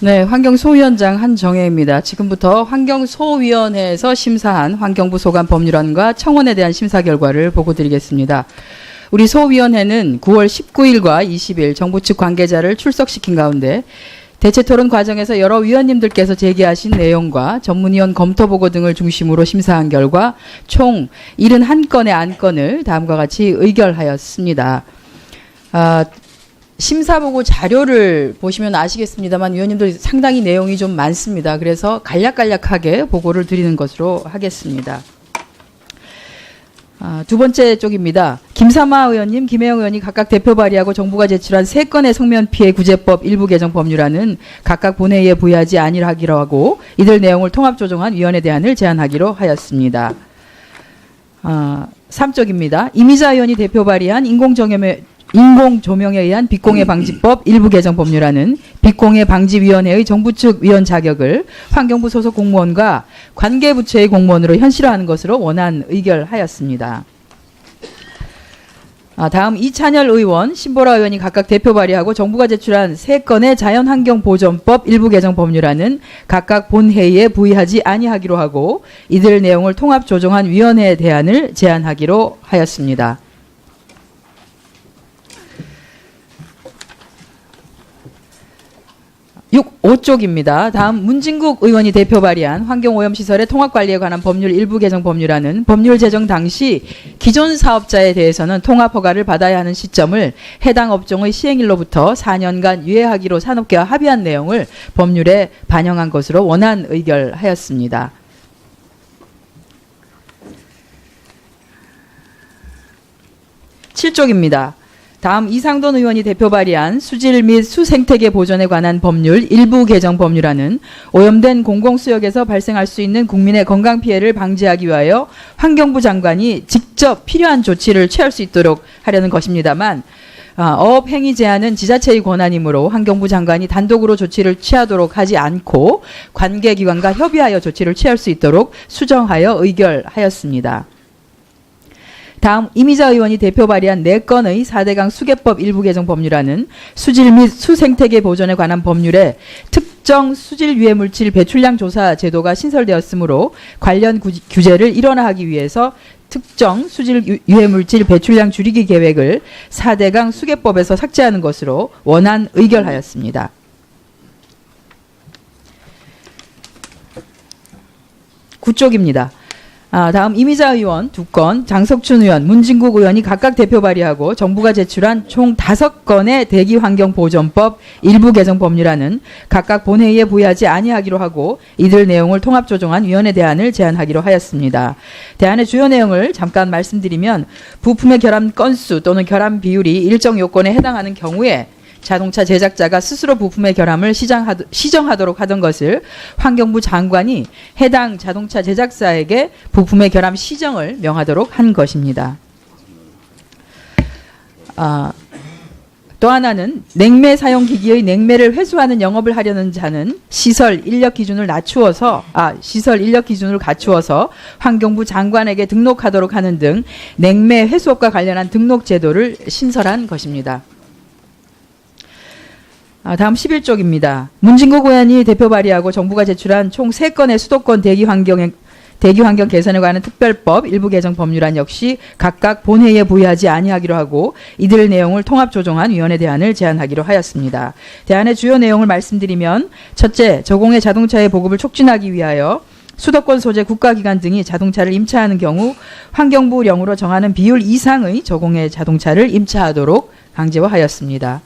네, 환경소위원장 한정혜입니다. 지금부터 환경소위원회에서 심사한 환경부 소관 법률안과 청원에 대한 심사 결과를 보고드리겠습니다. 우리 소위원회는 9월 19일과 20일 정부 측 관계자를 출석시킨 가운데 대체토론 과정에서 여러 위원님들께서 제기하신 내용과 전문위원 검토보고 등을 중심으로 심사한 결과 총 71건의 안건을 다음과 같이 의결하였습니다. 심사보고 자료를 보시면 아시겠습니다만 위원님들 상당히 내용이 좀 많습니다. 그래서 간략간략하게 보고를 드리는 것으로 하겠습니다. 두 번째 쪽입니다. 김삼아 의원님, 김혜영 의원이 각각 대표 발의하고 정부가 제출한 3건의 성면피해 구제법 일부 개정 법률안은 각각 본회의에 부의하지 아니하기로 하고 이들 내용을 통합조정한 위원회 대안을 제안하기로 하였습니다. 3쪽입니다. 이미자 의원이 대표 발의한 인공조명에 의한 빛공해 방지법 일부 개정 법률안은 빛공해 방지위원회의 정부 측 위원 자격을 환경부 소속 공무원과 관계부처의 공무원으로 현실화하는 것으로 원안 의결하였습니다. 다음 이찬열 의원, 신보라 의원이 각각 대표 발의하고 정부가 제출한 3건의 자연환경보전법 일부 개정 법률안은 각각 본회의에 부의하지 아니하기로 하고 이들 내용을 통합조정한 위원회 대안을 제안하기로 하였습니다. 5쪽입니다. 다음 문진국 의원이 대표 발의한 환경오염시설의 통합관리에 관한 법률 일부 개정 법률안은 법률 제정 당시 기존 사업자에 대해서는 통합허가를 받아야 하는 시점을 해당 업종의 시행일로부터 4년간 유예하기로 산업계와 합의한 내용을 법률에 반영한 것으로 원안 의결하였습니다. 7쪽입니다. 다음 이상돈 의원이 대표 발의한 수질 및 수생태계 보존에 관한 법률 일부 개정 법률안은 오염된 공공수역에서 발생할 수 있는 국민의 건강 피해를 방지하기 위하여 환경부 장관이 직접 필요한 조치를 취할 수 있도록 하려는 것입니다만 어업 행위 제한은 지자체의 권한이므로 환경부 장관이 단독으로 조치를 취하도록 하지 않고 관계기관과 협의하여 조치를 취할 수 있도록 수정하여 의결하였습니다. 다음 이미자 의원이 대표 발의한 4건의 4대강 수계법 일부 개정 법률안은 수질 및 수생태계 보존에 관한 법률에 특정 수질 유해 물질 배출량 조사 제도가 신설되었으므로 관련 규제를 일원화하기 위해서 특정 수질 유해 물질 배출량 줄이기 계획을 4대강 수계법에서 삭제하는 것으로 원안 의결하였습니다. 구쪽입니다. 다음 이미자 의원 2건, 장석춘 의원, 문진국 의원이 각각 대표 발의하고 정부가 제출한 총 5건의 대기환경보전법 일부 개정 법률안은 각각 본회의에 부의하지 아니하기로 하고 이들 내용을 통합조정한 위원회 대안을 제안하기로 하였습니다. 대안의 주요 내용을 잠깐 말씀드리면 부품의 결함 건수 또는 결함 비율이 일정 요건에 해당하는 경우에 자동차 제작자가 스스로 부품의 결함을 시정하도록 하던 것을 환경부 장관이 해당 자동차 제작사에게 부품의 결함 시정을 명하도록 한 것입니다. 또 하나는 냉매 사용 기기의 냉매를 회수하는 영업을 하려는 자는 시설 인력 기준을 갖추어서 환경부 장관에게 등록하도록 하는 등 냉매 회수업과 관련한 등록 제도를 신설한 것입니다. 다음 11쪽입니다. 문진국 의원이 대표 발의하고 정부가 제출한 총 3건의 수도권 대기환경 개선에 관한 특별법 일부 개정 법률안 역시 각각 본회의에 부의하지 아니하기로 하고 이들 내용을 통합조정한 위원회 대안을 제안하기로 하였습니다. 대안의 주요 내용을 말씀드리면 첫째, 저공해 자동차의 보급을 촉진하기 위하여 수도권 소재 국가기관 등이 자동차를 임차하는 경우 환경부령으로 정하는 비율 이상의 저공해 자동차를 임차하도록 강제화하였습니다.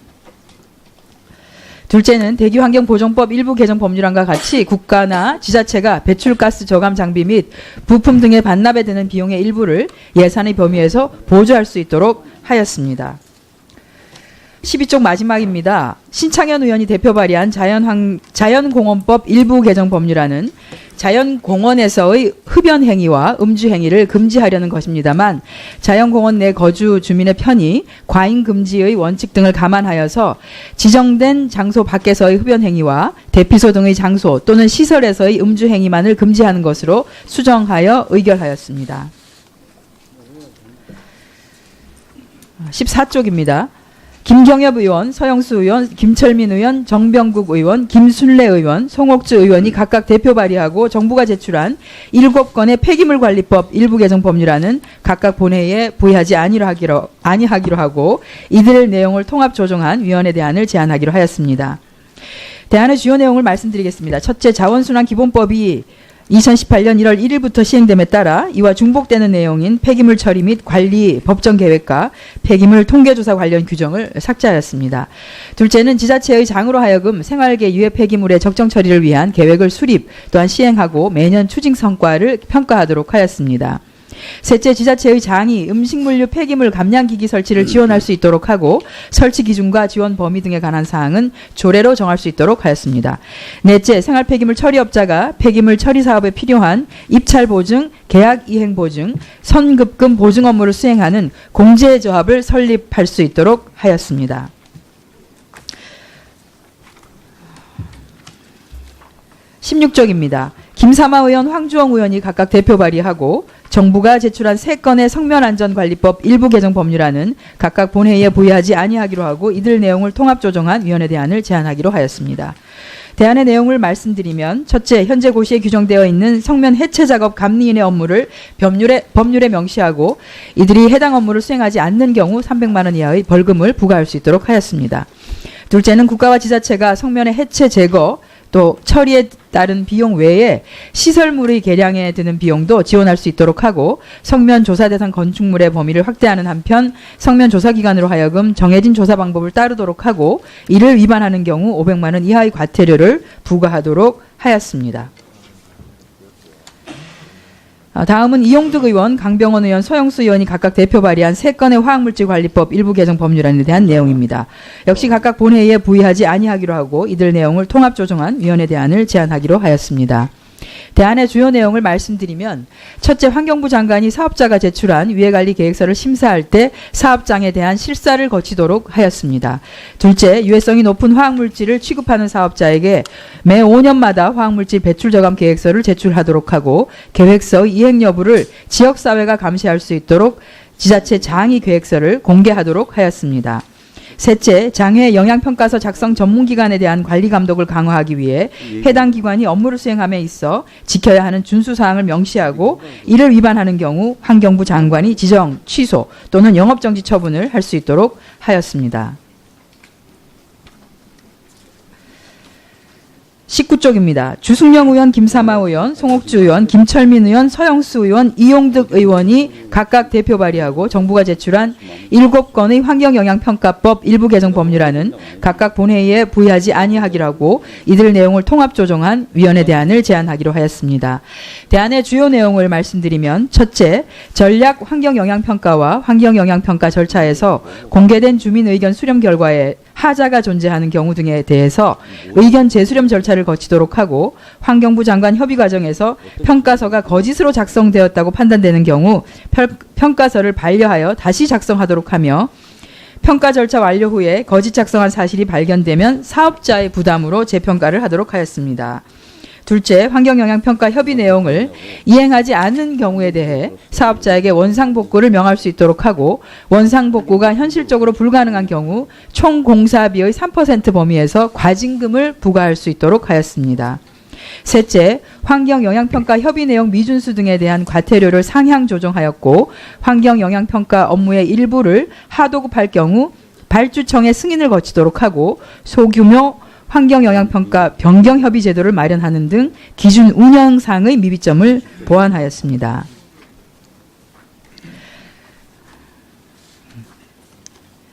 둘째는 대기환경보존법 일부 개정 법률안과 같이 국가나 지자체가 배출가스 저감 장비 및 부품 등의 반납에 드는 비용의 일부를 예산의 범위에서 보조할 수 있도록 하였습니다. 12쪽 마지막입니다. 신창현 의원이 대표 발의한 자연공원법 일부 개정 법률안은 자연공원에서의 흡연 행위와 음주 행위를 금지하려는 것입니다만 자연공원 내 거주 주민의 편의, 과잉 금지의 원칙 등을 감안하여서 지정된 장소 밖에서의 흡연 행위와 대피소 등의 장소 또는 시설에서의 음주 행위만을 금지하는 것으로 수정하여 의결하였습니다. 14쪽입니다. 김경엽 의원, 서영수 의원, 김철민 의원, 정병국 의원, 김순례 의원, 송옥주 의원이 각각 대표 발의하고 정부가 제출한 7건의 폐기물관리법 일부 개정 법률안은 각각 본회의에 부의하지 아니하기로 하고 이들 내용을 통합 조정한 위원회 대안을 제안하기로 하였습니다. 대안의 주요 내용을 말씀드리겠습니다. 첫째, 자원순환기본법이 2018년 1월 1일부터 시행됨에 따라 이와 중복되는 내용인 폐기물 처리 및 관리 법정 계획과 폐기물 통계조사 관련 규정을 삭제하였습니다. 둘째는 지자체의 장으로 하여금 생활계 유해 폐기물의 적정 처리를 위한 계획을 수립 또한 시행하고 매년 추징 성과를 평가하도록 하였습니다. 셋째, 지자체의 장이 음식물류 폐기물 감량기기 설치를 지원할 수 있도록 하고 설치 기준과 지원 범위 등에 관한 사항은 조례로 정할 수 있도록 하였습니다. 넷째, 생활 폐기물 처리업자가 폐기물 처리 사업에 필요한 입찰 보증, 계약 이행 보증, 선급금 보증 업무를 수행하는 공제조합을 설립할 수 있도록 하였습니다. 16쪽입니다. 김사마 의원, 황주영 의원이 각각 대표 발의하고 정부가 제출한 3건의 성면안전관리법 일부 개정 법률안은 각각 본회의에 부의하지 아니하기로 하고 이들 내용을 통합 조정한 위원회 대안을 제안하기로 하였습니다. 대안의 내용을 말씀드리면 첫째, 현재 고시에 규정되어 있는 성면 해체 작업 감리인의 업무를 법률에 명시하고 이들이 해당 업무를 수행하지 않는 경우 300만 원 이하의 벌금을 부과할 수 있도록 하였습니다. 둘째는 국가와 지자체가 성면의 해체 제거 또 처리에 따른 비용 외에 시설물의 개량에 드는 비용도 지원할 수 있도록 하고 성면 조사 대상 건축물의 범위를 확대하는 한편 성면 조사 기관으로 하여금 정해진 조사 방법을 따르도록 하고 이를 위반하는 경우 500만 원 이하의 과태료를 부과하도록 하였습니다. 다음은 이용득 의원, 강병원 의원, 서영수 의원이 각각 대표 발의한 3건의 화학물질관리법 일부 개정 법률안에 대한 내용입니다. 역시 각각 본회의에 부의하지 아니하기로 하고 이들 내용을 통합 조정한 위원회 대안을 제안하기로 하였습니다. 대안의 주요 내용을 말씀드리면 첫째, 환경부 장관이 사업자가 제출한 유해관리 계획서를 심사할 때 사업장에 대한 실사를 거치도록 하였습니다. 둘째, 유해성이 높은 화학물질을 취급하는 사업자에게 매 5년마다 화학물질 배출 저감 계획서를 제출하도록 하고 계획서 이행 여부를 지역사회가 감시할 수 있도록 지자체 장이 계획서를 공개하도록 하였습니다. 셋째, 장외 영향평가서 작성 전문기관에 대한 관리 감독을 강화하기 위해 해당 기관이 업무를 수행함에 있어 지켜야 하는 준수사항을 명시하고 이를 위반하는 경우 환경부 장관이 지정, 취소 또는 영업정지 처분을 할 수 있도록 하였습니다. 19쪽입니다. 주승영 의원, 김사마 의원, 송옥주 의원, 김철민 의원, 서영수 의원, 이용득 의원이 각각 대표 발의하고 정부가 제출한 7건의 환경영향평가법 일부 개정 법률안은 각각 본회의에 부의하지 아니하기로 하고 이들 내용을 통합 조정한 위원회 대안을 제안하기로 하였습니다. 대안의 주요 내용을 말씀드리면 첫째, 전략 환경영향평가와 환경영향평가 절차에서 공개된 주민 의견 수렴 결과에 하자가 존재하는 경우 등에 대해서 의견 재수렴 절차를 거치도록 하고 환경부 장관 협의 과정에서 평가서가 거짓으로 작성되었다고 판단되는 경우 평가서를 반려하여 다시 작성하도록 하며 평가 절차 완료 후에 거짓 작성한 사실이 발견되면 사업자의 부담으로 재평가를 하도록 하였습니다. 둘째, 환경영향평가 협의 내용을 이행하지 않는 경우에 대해 사업자에게 원상복구를 명할 수 있도록 하고 원상복구가 현실적으로 불가능한 경우 총 공사비의 3% 범위에서 과징금을 부과할 수 있도록 하였습니다. 셋째, 환경영향평가 협의 내용 미준수 등에 대한 과태료를 상향 조정하였고 환경영향평가 업무의 일부를 하도급할 경우 발주청의 승인을 거치도록 하고 소규모 환경영향평가 변경협의 제도를 마련하는 등 기준 운영상의 미비점을 보완하였습니다.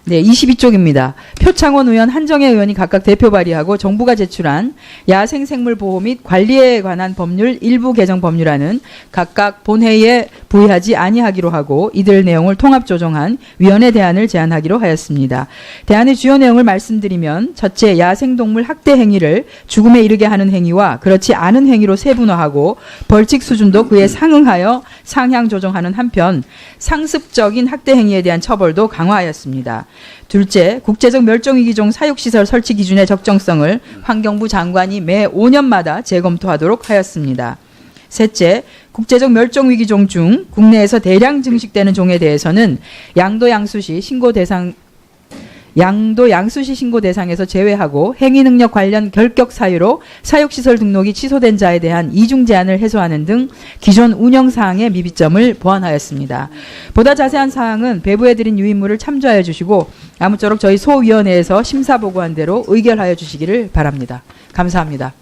네, 22쪽입니다. 표창원 의원, 한정혜 의원이 각각 대표 발의하고 정부가 제출한 야생생물 보호 및 관리에 관한 법률 일부 개정 법률안은 각각 본회의에 부의하지 아니하기로 하고 이들 내용을 통합 조정한 위원회 대안을 제안하기로 하였습니다. 대안의 주요 내용을 말씀드리면 첫째, 야생동물 학대 행위를 죽음에 이르게 하는 행위와 그렇지 않은 행위로 세분화하고 벌칙 수준도 그에 상응하여 상향 조정하는 한편 상습적인 학대 행위에 대한 처벌도 강화하였습니다. 둘째, 국제적 멸종위기종 사육시설 설치 기준의 적정성을 환경부 장관이 매 5년마다 재검토하도록 하였습니다. 셋째, 국제적 멸종위기종 중 국내에서 대량 증식되는 종에 대해서는 양도 양수 시 신고 대상 양도 양수시 신고 대상에서 제외하고 행위능력 관련 결격 사유로 사육시설 등록이 취소된 자에 대한 이중 제한을 해소하는 등 기존 운영사항의 미비점을 보완하였습니다. 보다 자세한 사항은 배부해드린 유인물을 참조하여 주시고 아무쪼록 저희 소위원회에서 심사보고한 대로 의결하여 주시기를 바랍니다. 감사합니다.